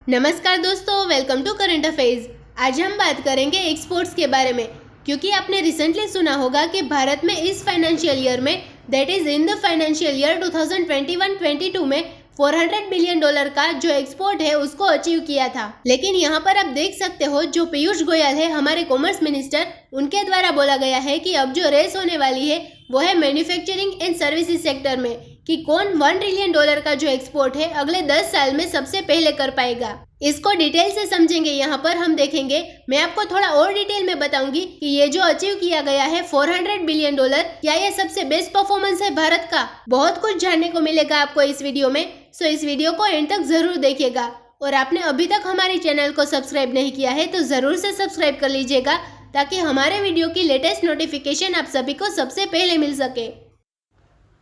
नमस्कार दोस्तों, welcome to current affairs. आज हम बात करेंगे एक्सपोर्ट्स के बारे में, क्योंकि आपने रिसेंटली सुना होगा कि भारत में इस फाइनेंशियल ईयर में, that is in the financial year 2021-22 में $400 बिलियन का जो एक्सपोर्ट है उसको अचीव किया था। लेकिन यहाँ पर आप देख सकते हो, जो पीयूष गोयल है हमारे कॉमर्स मिनिस्टर, उनके द्वारा बोला गया है कि अब जो रेस होने वाली है वो है मैन्युफैक्चरिंग एंड सर्विसेज सेक्टर में, कि कौन $1 ट्रिलियन का जो एक्सपोर्ट है अगले 10 साल में सबसे पहले कर पाएगा। इसको डिटेल से समझेंगे। यहाँ पर हम देखेंगे, मैं आपको थोड़ा और डिटेल में बताऊंगी कि ये जो अचीव किया गया है $400 बिलियन, क्या ये सबसे बेस्ट परफॉर्मेंस है भारत का। बहुत कुछ जानने को मिलेगा आपको इस वीडियो में, सो इस वीडियो को एंड तक जरूर देखिएगा। और आपने अभी तक हमारे चैनल को सब्सक्राइब नहीं किया है तो जरूर से सब्सक्राइब कर लीजिएगा, ताकि हमारे वीडियो की लेटेस्ट नोटिफिकेशन आप सभी को सबसे पहले मिल सके।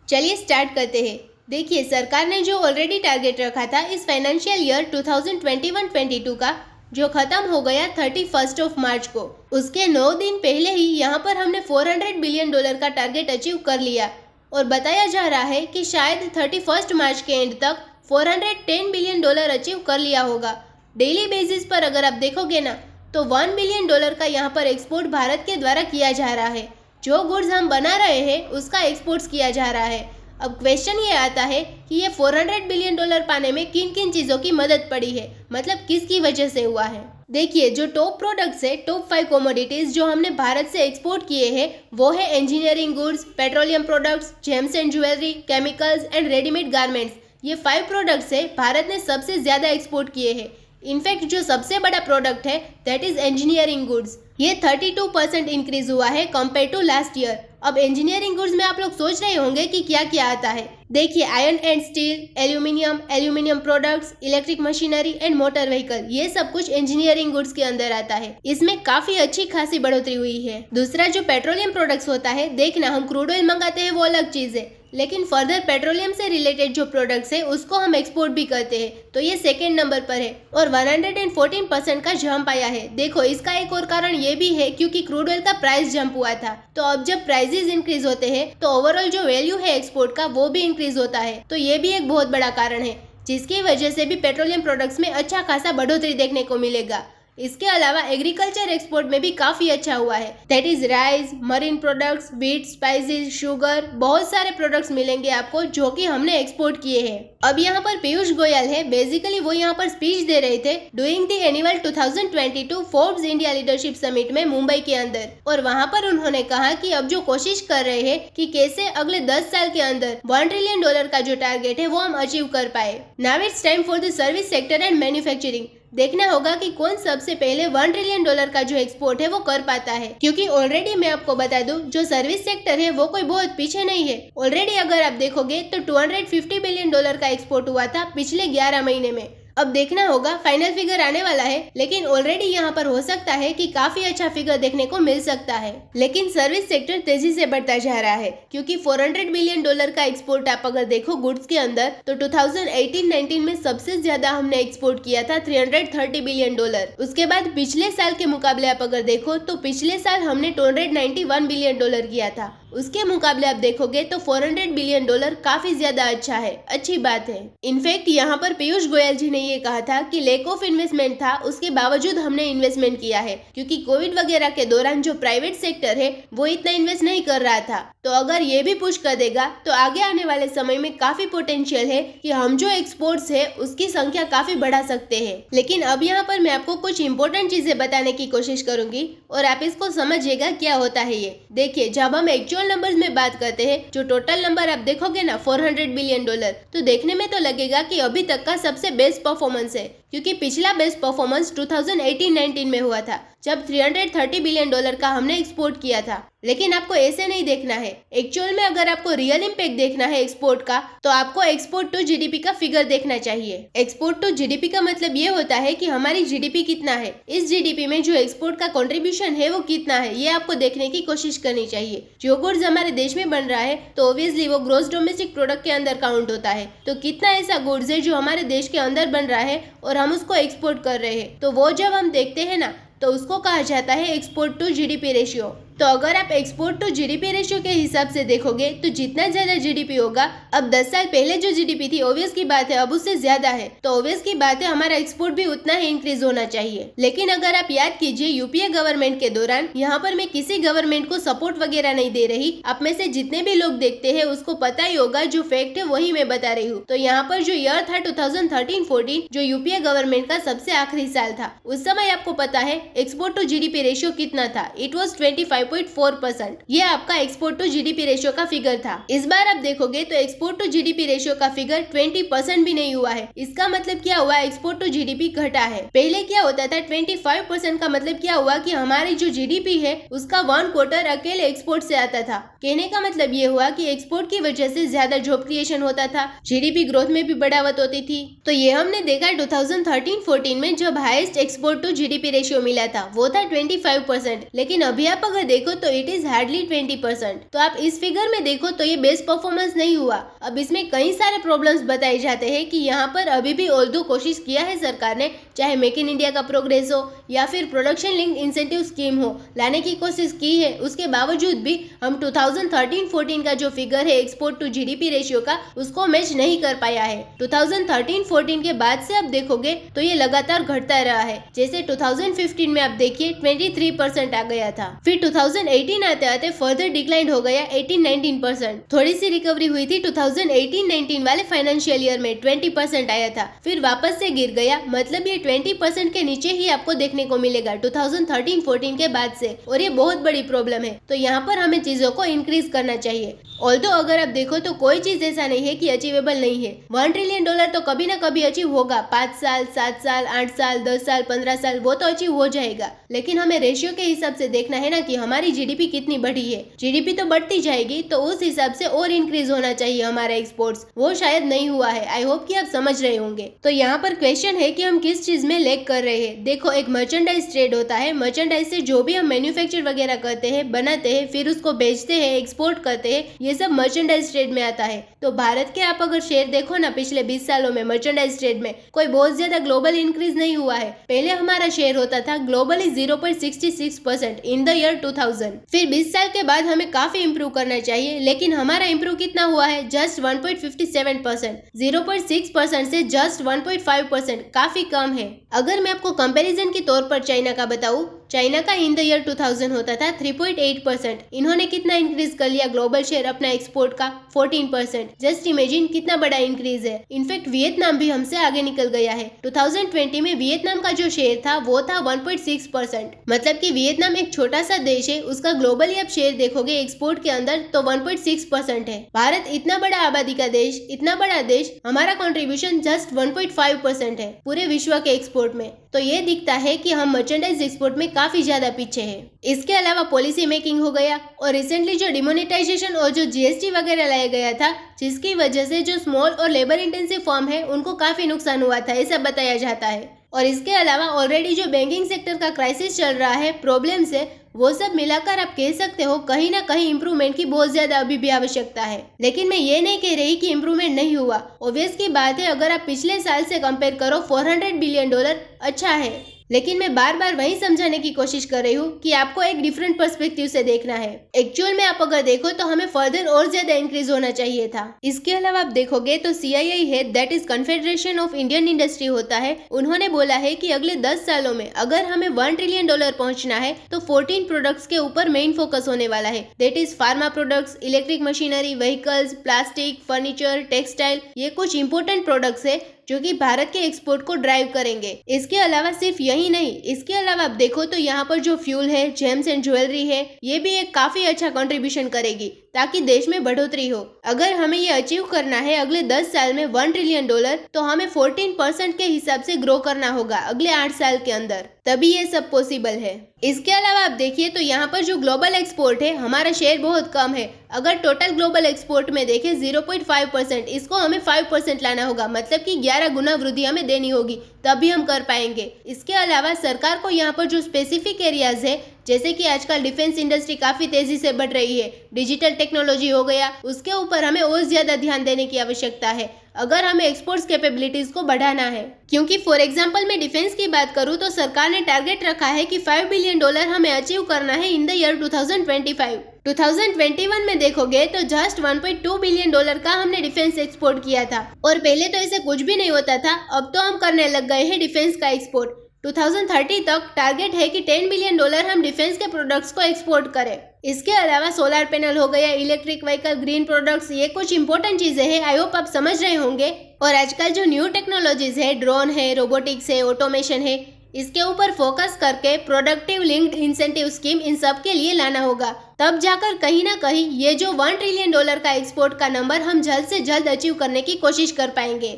चलिए स्टार्ट करते हैं। देखिए, सरकार ने जो ऑलरेडी टारगेट रखा था इस फाइनेंशियल ईयर 2021-22 का, जो खत्म हो गया 31 मार्च को, उसके 9 दिन पहले ही यहाँ पर हमने $400 बिलियन का टारगेट अचीव कर लिया। और बताया जा रहा है कि शायद 31 मार्च के एंड तक $410 बिलियन अचीव कर लिया होगा। डेली बेसिस पर अगर आप देखोगे ना, तो $1 बिलियन का यहाँ पर एक्सपोर्ट भारत के द्वारा किया जा रहा है। जो गुड्स हम बना रहे हैं उसका एक्सपोर्ट्स किया जा रहा है। अब क्वेश्चन ये आता है कि ये $400 बिलियन पाने में किन किन चीज़ों की मदद पड़ी है, मतलब किसकी वजह से हुआ है। देखिए, जो टॉप प्रोडक्ट्स है, टॉप 5 कमोडिटीज जो हमने भारत से एक्सपोर्ट किए हैं, वो है engineering goods, petroleum products, James and jewellery, chemicals and readymade garments. ये 5 प्रोडक्ट्स है भारत ने सबसे ज़्यादा एक्सपोर्ट किए हैं। इनफैक्ट जो सबसे बड़ा प्रोडक्ट है दैट इज इंजीनियरिंग गुड्स, ये 32% इंक्रीज हुआ है कंपेयर टू लास्ट ईयर। अब इंजीनियरिंग गुड्स में आप लोग सोच रहे होंगे कि क्या क्या आता है। देखिए, iron and steel, aluminium products, electric machinery and motor vehicle, ये सब कुछ इंजीनियरिंग गुड्स के अंदर आता है। इसमें काफी अच्छी खासी बढ़ोतरी हुई है। दूसरा जो पेट्रोलियम प्रोडक्ट्स होता है, देखना हम क्रूड ऑयल मंगाते हैं वो अलग चीज है, लेकिन फर्दर पेट्रोलियम से रिलेटेड जो प्रोडक्ट्स है उसको हम एक्सपोर्ट भी करते हैं, तो ये सेकेंड नंबर पर है और 114% का जंप आया है। देखो, इसका एक और कारण ये भी है क्योंकि क्रूड ऑयल का प्राइस जंप हुआ था, तो अब जब प्राइसेस इंक्रीज होते हैं तो ओवरऑल जो वैल्यू है एक्सपोर्ट का वो भी इंक्रीज होता है। तो ये भी एक बहुत बड़ा कारण है, जिसकी वजह से भी पेट्रोलियम प्रोडक्ट्स में अच्छा खासा बढ़ोतरी देखने को मिलेगा। इसके अलावा एग्रीकल्चर एक्सपोर्ट में भी काफी अच्छा हुआ है, that is rice, marine products, wheat, spices, sugar, बहुत सारे प्रोडक्ट्स मिलेंगे आपको जो कि हमने एक्सपोर्ट किए हैं। अब यहाँ पर पीयूष गोयल है, बेसिकली वो यहाँ पर स्पीच दे रहे थे doing the annual 2022 Forbes India leadership summit में मुंबई के अंदर। और वहाँ पर उन्होंने कहा कि अब जो कोशिश कर रहे हैं कि कैसे अगले 10 साल के अंदर $1 ट्रिलियन का जो टारगेट है वो हम अचीव कर पाए। Now it's time for the service sector and manufacturing. देखना होगा कि कौन सबसे पहले $1 ट्रिलियन का जो एक्सपोर्ट है वो कर पाता है, क्योंकि ऑलरेडी मैं आपको बता दूं, जो सर्विस सेक्टर है वो कोई बहुत पीछे नहीं है। ऑलरेडी अगर आप देखोगे तो $250 बिलियन का एक्सपोर्ट हुआ था पिछले 11 महीने में। अब देखना होगा, फाइनल फिगर आने वाला है, लेकिन ऑलरेडी यहाँ पर हो सकता है कि काफी अच्छा फिगर देखने को मिल सकता है। लेकिन सर्विस सेक्टर तेजी से बढ़ता जा रहा है, क्योंकि $400 बिलियन का एक्सपोर्ट आप अगर देखो गुड्स के अंदर, तो 2018-19 में सबसे ज्यादा हमने एक्सपोर्ट किया था $330 बिलियन। उसके बाद पिछले साल के मुकाबले आप अगर देखो तो पिछले साल हमने $291 बिलियन किया था। उसके मुकाबले आप देखोगे तो $400 बिलियन काफी ज्यादा अच्छा है, अच्छी बात है। इनफैक्ट यहाँ पर पीयूष गोयल जी ने ये कहा था कि लैक ऑफ इन्वेस्टमेंट था, उसके बावजूद हमने इन्वेस्टमेंट किया है, क्योंकि कोविड वगैरह के दौरान जो प्राइवेट सेक्टर है वो इतना इन्वेस्ट नहीं कर रहा था। तो अगर ये भी पुश कर देगा तो आगे आने वाले समय में काफी पोटेंशियल है कि हम जो एक्सपोर्ट्स है उसकी संख्या काफी बढ़ा सकते हैं। लेकिन अब यहाँ पर मैं आपको कुछ इंपॉर्टेंट चीजें बताने की कोशिश करूंगी और आप इसको समझिएगा क्या होता है ये। देखिए, जब हम एक्चुअल नंबर्स में बात करते हैं, जो टोटल नंबर आप देखोगे ना $400 बिलियन, तो देखने में तो लगेगा कि अभी तक का सबसे बेस्ट परफॉर्मेंस है, क्योंकि पिछला बेस्ट परफॉर्मेंस 2018-19 में हुआ था, जब $330 बिलियन का हमने एक्सपोर्ट किया था। लेकिन आपको ऐसे नहीं देखना है, एक्चुअल में अगर आपको रियल इम्पैक्ट देखना है एक्सपोर्ट का, तो आपको एक्सपोर्ट टू जीडीपी का फिगर देखना चाहिए। एक्सपोर्ट टू जीडीपी का मतलब ये होता है कि हमारी जीडीपी कितना है, इस जीडीपी में जो एक्सपोर्ट का कंट्रीब्यूशन है वो कितना है, ये आपको देखने की कोशिश करनी चाहिए। जो गुड्स हमारे देश में बन रहा है तो ऑब्वियसली वो ग्रोस डोमेस्टिक प्रोडक्ट के अंदर काउंट होता है। तो कितना ऐसा गुड्स है जो हमारे देश के अंदर बन रहा है और हम उसको एक्सपोर्ट कर रहे हैं, तो वो जब हम देखते हैं ना, तो उसको कहा जाता है एक्सपोर्ट टू जीडीपी रेशियो। तो अगर आप एक्सपोर्ट टू जीडीपी रेशियो के हिसाब से देखोगे तो जितना ज्यादा जीडीपी होगा, अब 10 साल पहले जो जीडीपी थी ऑब्वियस की बात है अब उससे ज्यादा है, तो ऑब्वियस की बात है हमारा एक्सपोर्ट भी उतना ही इंक्रीज होना चाहिए। लेकिन अगर आप याद कीजिए यूपीए गवर्नमेंट के दौरान, यहाँ पर मैं किसी गवर्नमेंट को सपोर्ट वगैरह नहीं दे रही, आप में से जितने भी लोग देखते हैं उसको पता ही होगा, जो फैक्ट है वही मैं बता रही हूँ। तो यहाँ पर जो ईयर था 2013-14 जो यूपीए गवर्नमेंट का सबसे आखिरी साल था, उस समय आपको पता है एक्सपोर्ट टू जीडीपी रेशियो कितना था, इट वॉज 25.4%। ये आपका एक्सपोर्ट टू जीडीपी रेशियो का फिगर था। इस बार आप देखोगे तो एक्सपोर्ट टू जीडीपी रेशियो का फिगर 20% भी नहीं हुआ है। इसका मतलब क्या हुआ, एक्सपोर्ट टू जीडीपी घटा है। पहले क्या होता था 25% का मतलब क्या हुआ कि हमारी जो जीडीपी है उसका 1/4 अकेले एक्सपोर्ट से आता था। कहने का मतलब ये हुआ कि एक्सपोर्ट की वजह से ज्यादा जॉब क्रिएशन होता था, जीडीपी ग्रोथ में भी बढ़ावत होती थी। तो ये हमने देखा 2013-14 में जब highest export to GDP ratio मिला था वो था 25%, लेकिन अभी आप अगर देखो तो इट इज हार्डली 20%। तो आप इस फिगर में देखो तो ये बेस्ट परफॉर्मेंस नहीं हुआ। अब इसमें कई सारे प्रॉब्लम्स बताए जाते हैं कि यहाँ पर अभी भी ऑल्दो कोशिश किया है सरकार ने, चाहे मेक इन इंडिया का प्रोग्रेस हो या फिर प्रोडक्शन लिंक्ड इंसेंटिव स्कीम हो, लाने की कोशिश की है, उसके बावजूद भी हम 2013-14 का जो फिगर है एक्सपोर्ट टू जीडीपी रेशियो का उसको मैच नहीं कर पाया है। 2013-14 के बाद से आप देखोगे तो ये लगातार घटता रहा है। जैसे 2015 में आप देखिए 23% आ गया था, फिर 2018 आते आते फर्दर डिक्लाइन हो गया 18-19%। थोड़ी सी रिकवरी हुई थी 2018-19 वाले फाइनेंशियल ईयर में 20% आया था, फिर वापस से गिर गया। मतलब ये 20% के नीचे ही आपको देखने को मिलेगा 2013-14 के बाद से, और ये बहुत बड़ी प्रॉब्लम है। तो यहाँ पर हमें चीजों को इंक्रीज करना चाहिए। ऑल्दो अगर आप देखो तो कोई चीज ऐसा नहीं है कि अचीवेबल नहीं है। $1 ट्रिलियन तो कभी ना कभी अचीव होगा, 5 साल, 7 साल, 8 साल, 10 साल, 15 साल, वो तो अचीव हो जाएगा। लेकिन हमें रेशियो के हिसाब से देखना है ना कि हमारी जीडीपी कितनी बढ़ी है। जीडीपी तो बढ़ती जाएगी तो उस हिसाब से और इंक्रीज होना चाहिए हमारा एक्सपोर्ट्स, वो शायद नहीं हुआ है। आई होप कि आप समझ रहे होंगे। तो यहाँ पर क्वेश्चन है कि हम किस चीज में लैग कर रहे हैं। देखो, एक मर्चेंडाइज ट्रेड होता है, मर्चेंडाइज से जो भी हम मैन्युफैक्चर वगैरह करते हैं, बनाते हैं, फिर उसको बेचते हैं, एक्सपोर्ट करते हैं, ये सब मर्चेंडाइज ट्रेड में आता है। तो भारत के आप अगर शेयर देखो ना पिछले 20 सालों में मर्चेंडाइज ट्रेड में कोई बहुत ज्यादा ग्लोबल इंक्रीज नहीं हुआ है। पहले हमारा शेयर होता था ग्लोबली 0.66% इन द ईयर 2000। फिर 20 साल के बाद हमें काफी इंप्रूव करना चाहिए, लेकिन हमारा इंप्रूव कितना हुआ है, जस्ट 1.57%। 0.6% से जस्ट 1.5%, काफी कम है। अगर मैं आपको कंपैरिजन के तौर पर चाइना का बताऊं, चाइना का इन द ईयर 2000 होता था 3.8%। इन्होंने कितना इंक्रीज कर लिया ग्लोबल शेयर अपना एक्सपोर्ट का, 14%। जस्ट इमेजिन कितना बड़ा इंक्रीज है। इनफैक्ट वियतनाम भी हमसे आगे निकल गया है। 2020 में वियतनाम का जो शेयर था वो था 1.6%। मतलब कि वियतनाम एक छोटा सा देश है, उसका ग्लोबली आप शेयर देखोगे एक्सपोर्ट के अंदर तो 1.6% है। भारत इतना बड़ा आबादी का देश, इतना बड़ा देश, हमारा कंट्रीब्यूशन जस्ट 1.5% है पूरे विश्व के एक्सपोर्ट में। तो ये दिखता है कि हम मर्चेंडाइज एक्सपोर्ट में काफी ज्यादा पीछे हैं। इसके अलावा पॉलिसी मेकिंग हो गया, और रिसेंटली जो डिमोनेटाइजेशन और जो जीएसटी वगैरह लाया गया था, जिसकी वजह से जो स्मॉल और लेबर इंटेंसिव फर्म है उनको काफी नुकसान हुआ था, ऐसा बताया जाता है। और इसके अलावा ऑलरेडी जो बैंकिंग सेक्टर का क्राइसिस चल रहा है, प्रॉब्लम्स है, वो सब मिलाकर आप कह सकते हो कहीं ना कहीं इंप्रूवमेंट की बहुत ज्यादा अभी भी आवश्यकता है। लेकिन मैं ये नहीं कह रही कि इंप्रूवमेंट नहीं हुआ। ऑब्वियस की बात है, अगर आप पिछले साल से कंपेयर करो $400 बिलियन अच्छा है। लेकिन मैं बार बार वही समझाने की कोशिश कर रही हूँ कि आपको एक डिफरेंट पर्सपेक्टिव से देखना है। एक्चुअल में आप अगर देखो तो हमें फर्दर और ज्यादा इंक्रीज होना चाहिए था। इसके अलावा आप देखोगे तो CII है, that is confederation of Indian industry होता है, उन्होंने बोला है कि अगले 10 सालों में अगर हमें $1 ट्रिलियन पहुंचना है तो 14 प्रोडक्ट्स के ऊपर मेन फोकस होने वाला है। That is pharma products, electric machinery, vehicles, plastic, furniture, textile, ये कुछ इंपोर्टेंट प्रोडक्ट्स है जो कि भारत के एक्सपोर्ट को ड्राइव करेंगे। इसके अलावा सिर्फ यही नहीं, इसके अलावा आप देखो तो यहाँ पर जो फ्यूल है, जेम्स एंड ज्वेलरी है, ये भी एक काफी अच्छा कंट्रीब्यूशन करेगी ताकि देश में बढ़ोतरी हो। अगर हमें ये अचीव करना है अगले 10 साल में $1 ट्रिलियन, तो हमें 14% के हिसाब से ग्रो करना होगा अगले 8 साल के अंदर, तभी ये सब पॉसिबल है। इसके अलावा आप देखिए तो यहाँ पर जो ग्लोबल एक्सपोर्ट है, हमारा शेयर बहुत कम है। अगर टोटल ग्लोबल एक्सपोर्ट में देखें 0.5%, इसको हमें 5% लाना होगा, मतलब कि 11 गुना वृद्धि हमें देनी होगी, तभी हम कर पाएंगे। इसके अलावा सरकार को यहाँ पर जो स्पेसिफिक एरियाज है जैसे कि आजकल डिफेंस इंडस्ट्री काफ़ी तेज़ी से बढ़ रही है, डिजिटल टेक्नोलॉजी हो गया, उसके ऊपर हमें और ज़्यादा ध्यान देने की आवश्यकता है अगर हमें एक्सपोर्ट्स कैपेबिलिटीज़ को बढ़ाना है। क्योंकि फॉर एग्जांपल मैं डिफेंस की बात करूँ तो सरकार ने टारगेट रखा है कि $5 बिलियन हमें अचीव करना है इन द ईयर 2025। 2021 में देखोगे तो जस्ट $1.2 बिलियन का हमने डिफेंस एक्सपोर्ट किया था और पहले तो ऐसे कुछ भी नहीं होता था। अब तो हम करने लग गए हैं डिफेंस का एक्सपोर्ट। 2030 तक टारगेट है कि $10 बिलियन हम डिफेंस के प्रोडक्ट्स को एक्सपोर्ट करें। इसके अलावा सोलर पैनल हो गया, इलेक्ट्रिक व्हीकल, ग्रीन प्रोडक्ट्स, ये कुछ इंपॉर्टेंट चीजें हैं। आई होप आप समझ रहे होंगे। और आजकल जो न्यू टेक्नोलॉजीज है, ड्रोन है, रोबोटिक्स है, ऑटोमेशन है, इसके ऊपर फोकस करके productive linked incentive scheme in सब के लिए लाना होगा। तब जाकर कहीं ना कहीं ये जो $1 ट्रिलियन का एक्सपोर्ट का नंबर हम जल्द से जल्द अचीव करने की कोशिश कर पाएंगे।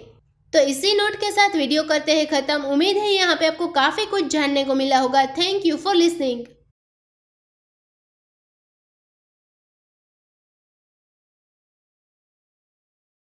तो इसी नोट के साथ वीडियो करते हैं खत्म। उम्मीद है यहाँ पे आपको काफ़ी कुछ जानने को मिला होगा। Thank you for listening.